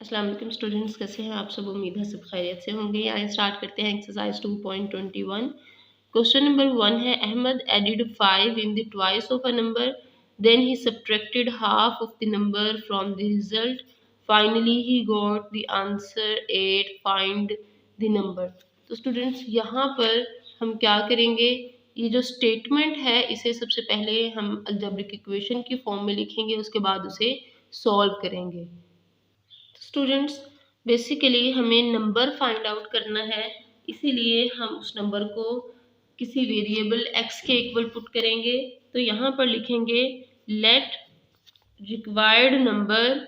अस्सलाम वालेकुम स्टूडेंट्स, कैसे हैं आप सब। उम्मीद है सब खैरियत से होंगे। आइए स्टार्ट करते हैं एक्सरसाइज 2.21। क्वेश्चन नंबर 1 है, Ahmad added 5 in the twice of a number, then he subtracted half of the number from the result, finally he got the answer 8, find the number. तो स्टूडेंट्स यहाँ पर हम क्या करेंगे, ये जो स्टेटमेंट है इसे सबसे पहले हम अलजेब्रिक इक्वेशन की फॉर्म में लिखेंगे, उसके बाद उसे सॉल्व करेंगे। स्टूडेंट्स बेसिकली हमें नंबर फाइंड आउट करना है, इसीलिए हम उस नंबर को किसी वेरिएबल x के इक्वल पुट करेंगे। तो यहाँ पर लिखेंगे let required number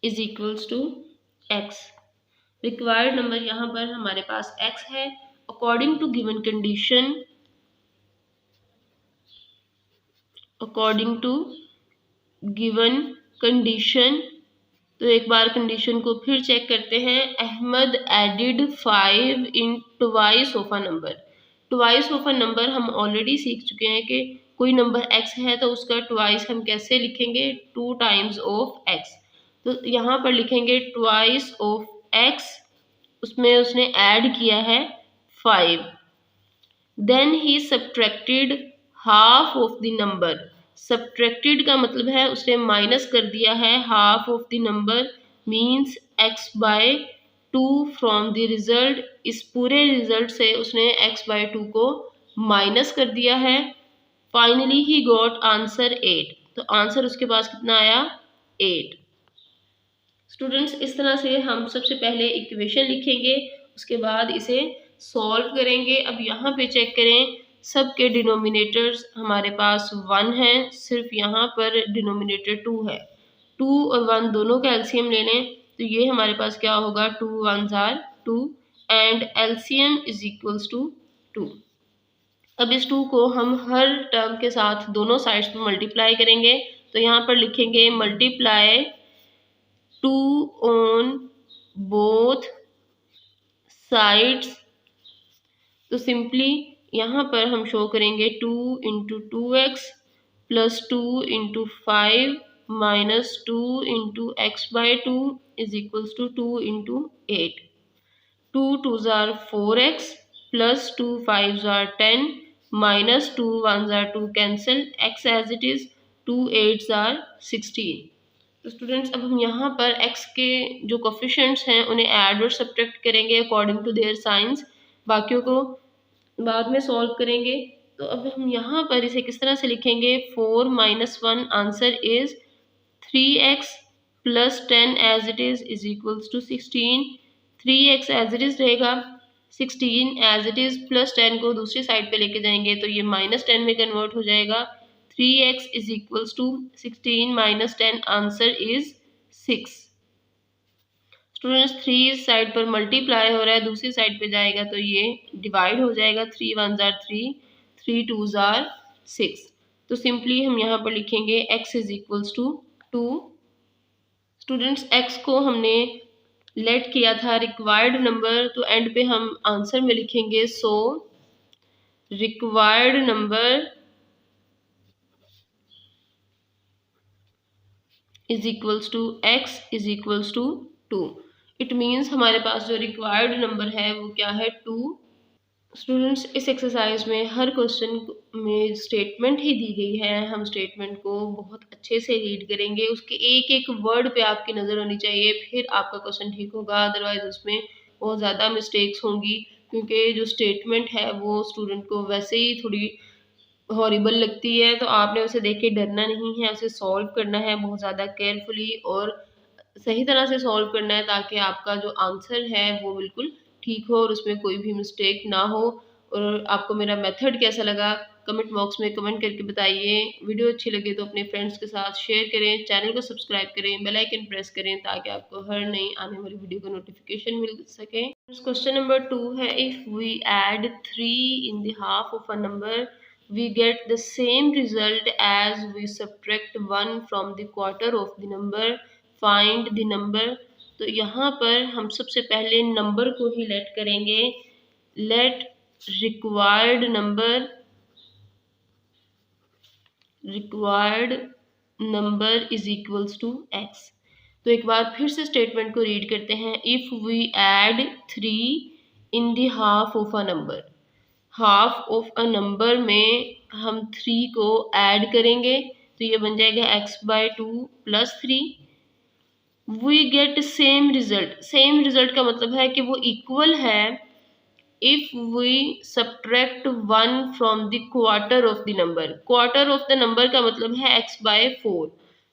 is equals to x। Required number यहाँ पर हमारे पास x है। According to given condition, according to given condition, तो एक बार कंडीशन को फिर चेक करते हैं। Ahmad added 5 in twice of a number. Twice of a number हम ऑलरेडी सीख चुके हैं कि कोई नंबर x है तो उसका ट्वाइस हम कैसे लिखेंगे, 2 टाइम्स ऑफ x। तो यहाँ पर लिखेंगे ट्वाइस ऑफ x, उसमें उसने ऐड किया है 5। Then he subtracted half of the number. Subtracted का मतलब है उसने माइनस कर दिया है half of the number, means x by 2 from the result. इस पूरे रिजल्ट से उसने x बाय 2 को माइनस कर दिया है। Finally he got answer 8। तो आंसर उसके पास कितना आया, 8। स्टूडेंट्स इस तरह से हम सबसे पहले इक्वेशन लिखेंगे, उसके बाद इसे सॉल्व करेंगे। अब यहाँ पे चेक करें, सब के डिनोमिनेटर्स हमारे पास 1 है, सिर्फ यहाँ पर डिनोमिनेटर 2 है। 2 और 1 दोनों का एलसीएम ले लें तो ये हमारे पास क्या होगा, 2 1s are 2 and LCM is equals to 2। अब इस 2 को हम हर टर्म के साथ दोनों साइड्स में मल्टीप्लाई करेंगे। तो यहाँ पर लिखेंगे मल्टीप्लाई 2 on both sides। तो सिंपली यहाँ पर हम शो करेंगे 2 into 2x plus 2 into 5 minus 2 into x by 2 is equals to 2 into 8। 2 2s are 4x plus 2 5s are 10 minus 2 1s are 2 cancel, x as it is, 2 8s are 16। तो students अब हम यहाँ पर x के जो coefficients हैं उन्हें add और सब्ट्रैक्ट करेंगे अकॉर्डिंग टू देयर साइंस, बाकियों को बाद में सॉल्व करेंगे। तो अब हम यहाँ पर इसे किस तरह से लिखेंगे, 4 minus 1 answer is 3x plus 10 as it is equals to 16। 3x as it is रहेगा, 16 एज इट इज प्लस 10 को दूसरी साइड पे लेके जाएंगे तो ये माइनस 10 में कन्वर्ट हो जाएगा। 3x is equals to 16 minus 10, answer is 6। Students 3 इस साइड पर मल्टीप्लाई हो रहा है, दूसरी साइड पे जाएगा तो ये डिवाइड हो जाएगा। 3 1s are 3, 3 2s are 6। तो सिंपली हम यहाँ पर लिखेंगे x is equals to 2। Students x को हमने लेट किया था रिक्वायर्ड नंबर, तो एंड पे हम आंसर में लिखेंगे so required number is equals to x is equals to 2। It means हमारे पास जो रिक्वायर्ड नंबर है वो क्या है, 2। स्टूडेंट्स इस एक्सरसाइज में हर क्वेश्चन में स्टेटमेंट ही दी गई है, हम स्टेटमेंट को बहुत अच्छे से रीड करेंगे, उसके एक एक वर्ड पे आपकी नज़र होनी चाहिए, फिर आपका क्वेश्चन ठीक होगा। अदरवाइज उसमें बहुत ज़्यादा मिस्टेक्स होंगी, क्योंकि जो स्टेटमेंट है वो स्टूडेंट को वैसे ही थोड़ी हॉरिबल लगती है, तो आपने उसे देख के डरना नहीं है, उसे सॉल्व करना है बहुत ज़्यादा केयरफुली और सही तरह से सॉल्व करना है, ताकि आपका जो आंसर है वो बिल्कुल ठीक हो और उसमें कोई भी मिस्टेक ना हो। और आपको मेरा मेथड कैसा लगा कमेंट बॉक्स में कमेंट करके बताइए। वीडियो अच्छी लगे तो अपने फ्रेंड्स के साथ शेयर करें, चैनल को सब्सक्राइब करें, बेल आइकन प्रेस करें ताकि आपको हर नई आने वाली वीडियो का नोटिफिकेशन मिल सके। क्वेश्चन नंबर 2 है, if we add 3 in the half of a number we get the same result as we subtract 1 from the quarter of the number, find the number। तो यहाँ पर हम सबसे पहले नंबर को ही लेट करेंगे। Let required number is equals to x. तो एक बार फिर से स्टेटमेंट को रीड करते हैं। If we add 3 in the half of a number, half of a number में हम 3 को ऐड करेंगे तो ये बन जाएगा x/2 + 3। We get same result. Same result का मतलब है कि वो इक्वल है if we subtract 1 from the quarter of the number. Quarter of the number का मतलब है x/4।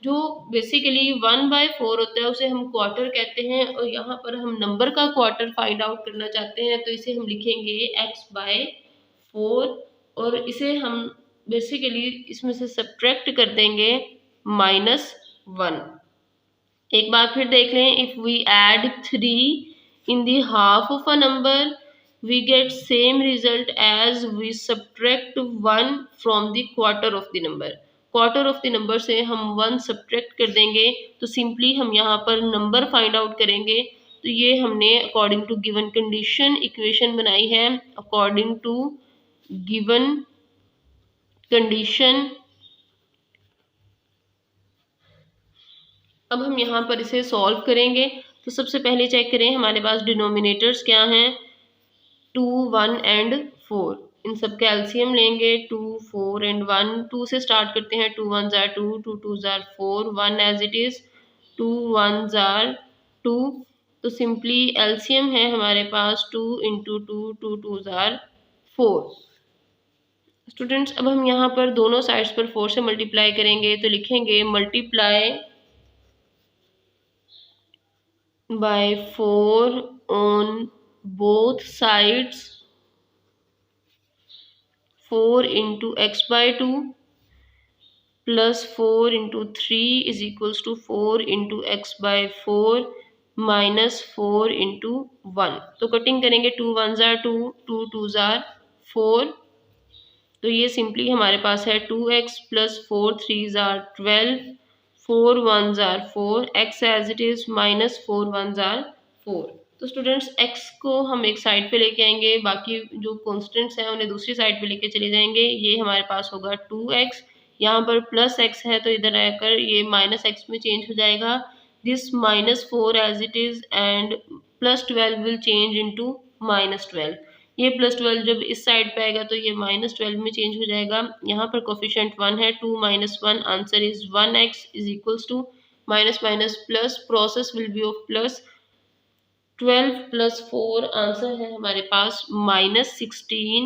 जो बेसिकली 1/4 होता है उसे हम क्वार्टर कहते हैं, और यहाँ पर हम नंबर का क्वार्टर फाइंड आउट करना चाहते हैं तो इसे हम लिखेंगे x/4, और इसे हम बेसिकली इसमें से सब्ट्रैक्ट कर देंगे -1। एक बार फिर देख लें। If we add 3 in the half of a number we get same result as we subtract 1 from the quarter of the number। quarter of the number से हम 1 subtract कर देंगे तो सिंपली हम यहाँ पर नंबर फाइंड आउट करेंगे। तो ये हमने according to given condition equation बनाई है। अकॉर्डिंग टू गिवन कंडीशन अब हम यहाँ पर इसे सॉल्व करेंगे। तो सबसे पहले चेक करें हमारे पास डिनोमिनेटर्स क्या हैं, 2, 1 एंड 4। इन सब का एलसीएम लेंगे। 2, 4 एंड 1। 2 से स्टार्ट करते हैं। 2 1 are 2, 2 2 are 4, 1 as it is, 2 1 are 2। तो सिंपली एलसीएम है हमारे पास 2 इंटू 2, 2 2 जार 4। स्टूडेंट्स अब हम यहाँ पर दोनों साइड्स पर 4 से मल्टीप्लाई करेंगे तो लिखेंगे multiply by 4 on both sides, 4 into x/2 plus 4 into 3 is equals to 4 into x/4 minus 4 into 1। तो कटिंग करेंगे। 2 1 जार 2, 2 2 जार 4। तो ये सिंपली हमारे पास है 2x plus 4 3 are 12, 4 1 are 4, x as it is minus 4 1 are 4। तो स्टूडेंट्स x को हम एक साइड पे लेके आएंगे, बाकी जो कॉन्स्टेंट्स हैं उन्हें दूसरी साइड पे लेके चले जाएंगे। ये हमारे पास होगा 2x, यहाँ पर प्लस x है तो इधर आकर ये माइनस x में चेंज हो जाएगा। This -4 as it is and +12 will change into -12। ये +12 जब इस साइड पे आएगा तो ये -12 में चेंज हो जाएगा। यहाँ पर कोफिशिएंट 1 है, 2 - 1 answer is 1x is equals to minus minus plus, process will be of plus. 12 + 4 answer है हमारे पास -16।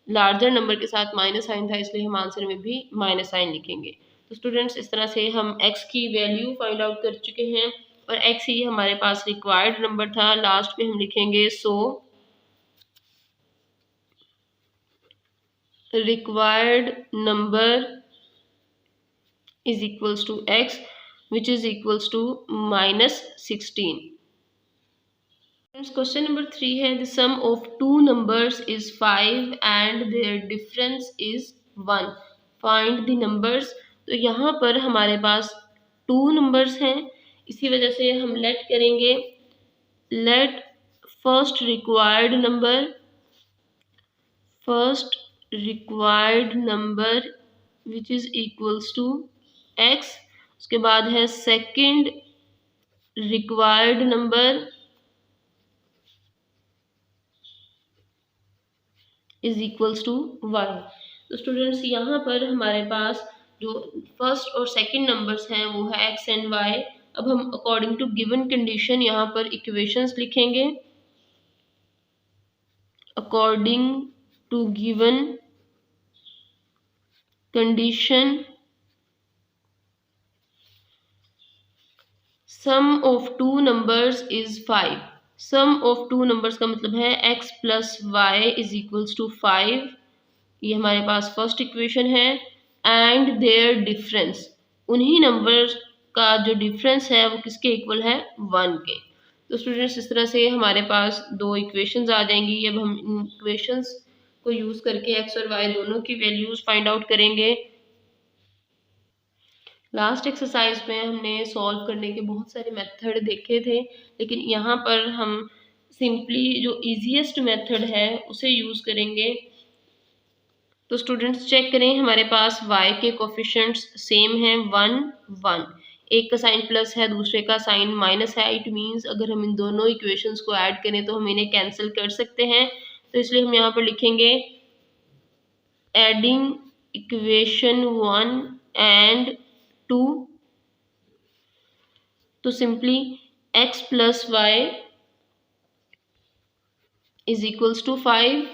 लार्जर नंबर के साथ माइनस साइन था इसलिए हम आंसर में भी माइनस साइन लिखेंगे। तो स्टूडेंट्स इस तरह से हम x की वैल्यू फाइंड आउट कर चुके हैं और x ही हमारे पास रिक्वायर्ड नंबर था। लास्ट पे हम लिखेंगे सो required number is equals to x, which is equals to -16। Question number 3 है the sum of two numbers is 5 and their difference is 1, find the numbers। तो यहाँ पर हमारे पास 2 numbers हैं, इसी वजह से हम let करेंगे। let first required number which is equals to x। उसके बाद है second required number is equals to y। तो स्टूडेंट्स यहाँ पर हमारे पास जो फर्स्ट और सेकंड नंबर्स हैं वो है x एंड y। अब हम अकॉर्डिंग टू गिवन कंडीशन यहाँ पर इक्वेशंस लिखेंगे। According to given condition sum of two numbers is 5। Sum of two numbers का मतलब है x + y इज इक्वल्स टू 5। ये हमारे पास फर्स्ट इक्वेशन है। एंड देयर डिफरेंस, उन्हीं नंबर्स का जो डिफरेंस है वो किसके इक्वल है, 1 के। तो स्टूडेंट्स इस तरह से हमारे पास दो इक्वेशंस आ जाएंगी। अब हम इन इक्वेशंस को यूज़ करके x और y दोनों की वैल्यूज़ फाइंड आउट करेंगे। लास्ट एक्सरसाइज में हमने सॉल्व करने के बहुत सारे मेथड देखे थे, लेकिन यहाँ पर हम सिंपली जो इजीएस्ट मेथड है उसे यूज़ करेंगे। तो स्टूडेंट्स चेक करें, हमारे पास y के कोफिशिएंट्स सेम हैं 1 1, एक का साइन प्लस है दूसरे का साइन माइनस है। इट मींस अगर हम इन दोनों इक्वेशंस को ऐड करें तो हम इन्हें कैंसिल कर सकते हैं। तो इसलिए हम यहाँ पर लिखेंगे एडिंग इक्वेशन 1 एंड 2, तो simply x plus y is equals to 5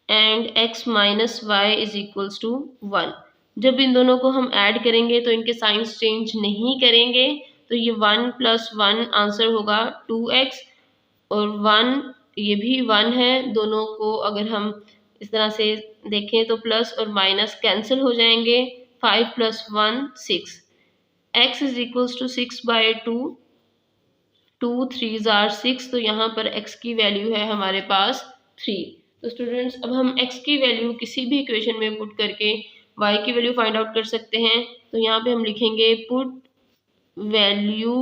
and x minus y is equals to 1। जब इन दोनों को हम ऐड करेंगे तो इनके साइंस चेंज नहीं करेंगे, तो ये 1 प्लस 1 आंसर होगा 2x, और 1 ये भी 1 है। दोनों को अगर हम इस तरह से देखें तो प्लस और माइनस कैंसिल हो जाएंगे। 5 plus 1 6, x is equals to 6/2, 2 3s are 6, तो यहाँ पर x की वैल्यू है हमारे पास 3। तो स्टूडेंट्स अब हम x की वैल्यू किसी भी इक्वेशन में पुट करके y की वैल्यू फाइंड आउट कर सकते हैं। तो यहाँ पे हम लिखेंगे put value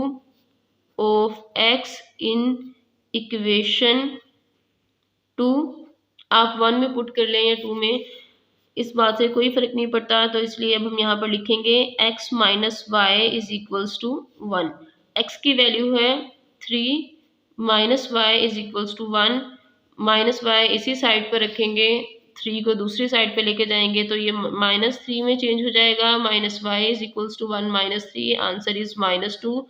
of x in equation 2। आप 1 में पुट कर लें या 2 में, इस बात से कोई फर्क नहीं पड़ता। तो इसलिए अब हम यहाँ पर लिखेंगे x minus y is equals to 1। x की वैल्यू है 3, minus y is equals to 1, minus y इसी साइड पर रखेंगे, 3 को दूसरी साइड पे लेके जाएंगे तो ये -3 में चेंज हो जाएगा। Minus y is equals to 1 minus 3, answer is -2।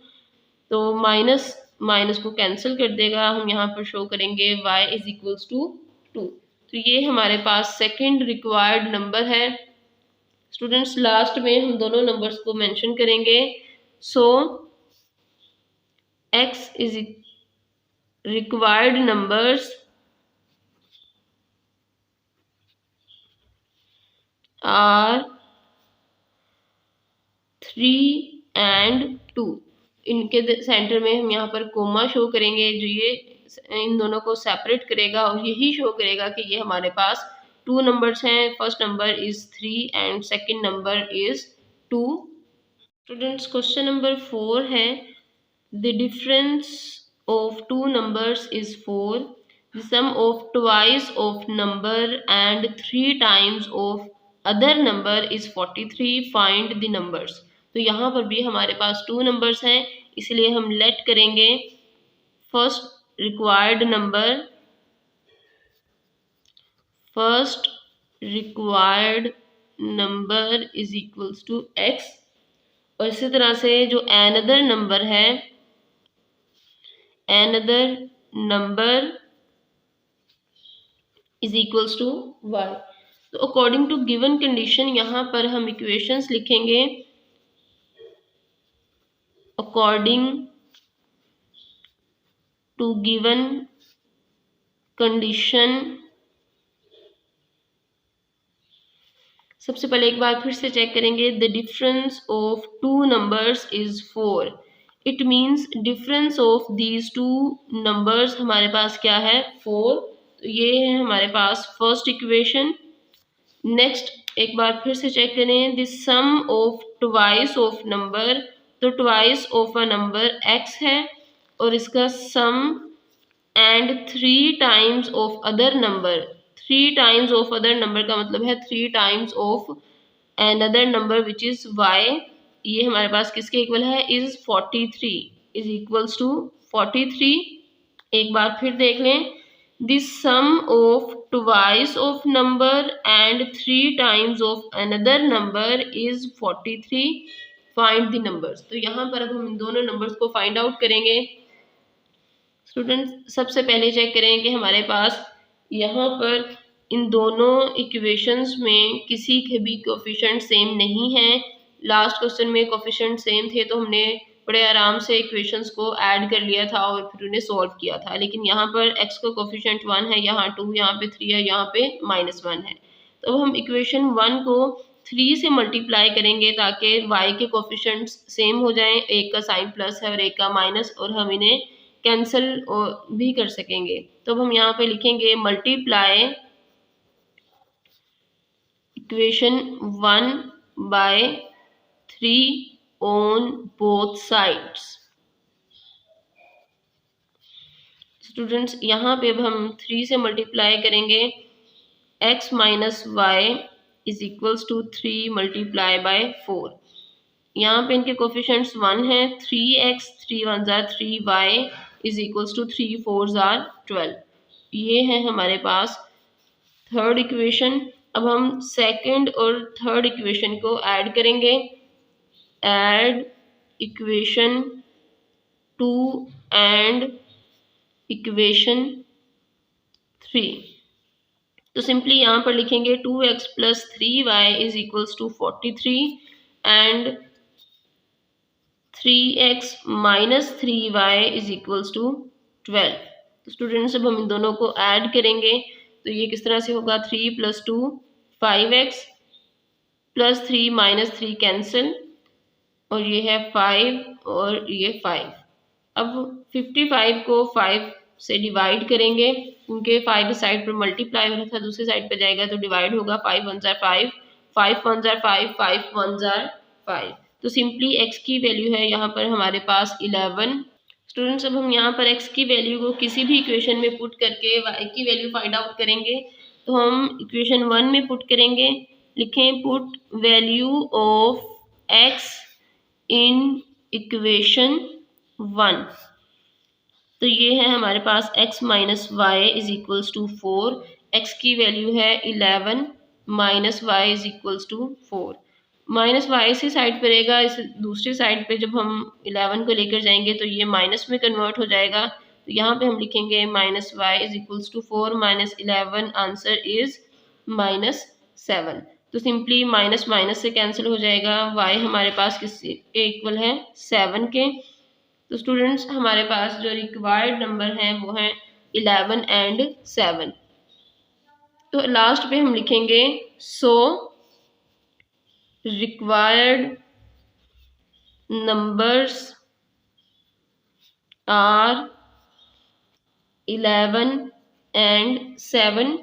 तो माइनस माइनस को कैंसिल कर देगा, हम यहाँ पर शो करेंगे y इज इक्वल्स टू 2। तो ये हमारे पास सेकंड रिक्वायर्ड नंबर है। स्टूडेंट्स लास्ट में हम दोनों नंबर्स को मेंशन करेंगे। So x is required numbers are 3 and 2। इनके सेंटर में हम यहाँ पर कोमा शो करेंगे, जो ये इन दोनों को सेपरेट करेगा और यही शो करेगा कि ये हमारे पास 2 नंबर्स हैं। First number is 3 and second number is 2। Students question number 4 है, the difference of 2 numbers is 4, the sum of twice of number and 3 times of other number is 43, find the numbers. तो यहाँ पर भी हमारे पास 2 numbers हैं, इसलिए हम लेट करेंगे first required number is equals to x, और इसी तरह से जो अनदर नंबर है, another number is equals to y। तो अकॉर्डिंग टू गिवन कंडीशन यहाँ पर हम इक्वेशंस लिखेंगे अकॉर्डिंग टू गिवन कंडीशन। सबसे पहले एक बार फिर से चेक करेंगे, the difference of 2 numbers is 4, it means difference of these 2 numbers हमारे पास क्या है 4। तो ये है हमारे पास फर्स्ट इक्वेशन। नेक्स्ट एक बार फिर से चेक करें, the sum of twice of number, तो twice of a number x है और इसका sum and 3 times of other number, 3 times of other number का मतलब है 3 times of another number which is y। ये हमारे पास किसके इक्वल है, इज 43, इज इक्वल्स टू 43। एक बार फिर देख लें, the sum of twice of number and 3 times of another number is 43, find the numbers। तो यहाँ पर अब हम इन दोनों नंबर्स को फाइंड आउट करेंगे। स्टूडेंट्स सबसे पहले चेक करें कि हमारे पास यहाँ पर इन दोनों इक्वेशंस में किसी के भी कोफिशिएंट सेम नहीं है। लास्ट क्वेश्चन में कोफिशिएंट सेम थे तो हमने बड़े आराम से इक्वेशंस को ऐड कर लिया था और फिर उन्हें सॉल्व किया था, लेकिन यहाँ पर x का कोफिशिएंट 1 है, यहाँ 2, यहाँ पे 3 है, यहाँ पे -1 है। तो हम इक्वेशन 1 को 3 से मल्टीप्लाई करेंगे ताकि y के कोफिशिएंट्स सेम हो जाएं, एक का साइन प्लस है और एक का माइनस, और हम इन्हें कैंसिल भी कर सकेंगे। तो हम यहाँ पे लिखेंगे multiply equation 1 by 3 on both sides। Students यहाँ पे अब हम 3 से मल्टीप्लाई करेंगे x minus y is equals to 3 multiply by 4। यहाँ पे इनके कोफिशिएंट्स 1 है, 3x 3 1 are 3y is equals to 3 4 are 12। ये है हमारे पास थर्ड इक्वेशन। अब हम सेकंड और थर्ड इक्वेशन को ऐड करेंगे। Add equation 2 and equation 3। तो सिंपली यहाँ पर लिखेंगे 2x plus 3y is equals to 43 and 3x minus 3y is equals to 12। तो स्टूडेंट्स अब हम इन दोनों को ऐड करेंगे तो ये किस तरह से होगा, 3 plus 2 5x plus 3 minus 3 cancel और ये है 5 और ये 5। अब 55 को 5 से डिवाइड करेंगे क्योंकि 5 साइड पर मल्टीप्लाई हो रहा था, दूसरी साइड पर जाएगा तो डिवाइड होगा। 5 1 जार 5 5 1 जार 5 5 1 जार 5। तो सिंपली x की वैल्यू है यहाँ पर हमारे पास 11। स्टूडेंट्स अब हम यहाँ पर x की वैल्यू को किसी भी इक्वेशन में पुट करके y की वैल्यू फाइंड आउट करेंगे। तो हम इक्वेशन 1 में पुट करेंगे, लिखें put value of x in equation 1। तो ये है हमारे पास x minus y is equals to 4। x की वैल्यू है 11 minus y is equals to 4। Minus y इसी साइड पर रहेगा, इस दूसरी साइड पे जब हम 11 को लेकर जाएंगे तो ये माइनस में कन्वर्ट हो जाएगा। तो यहाँ पे हम लिखेंगे minus y is equals to 4 minus 11, answer is minus 7। तो सिंपली माइनस माइनस से कैंसिल हो जाएगा, y हमारे पास किसके इक्वल है, 7 के। तो स्टूडेंट्स हमारे पास जो रिक्वायर्ड नंबर हैं वो हैं 11 एंड 7। तो लास्ट पे हम लिखेंगे so required numbers are 11 and 7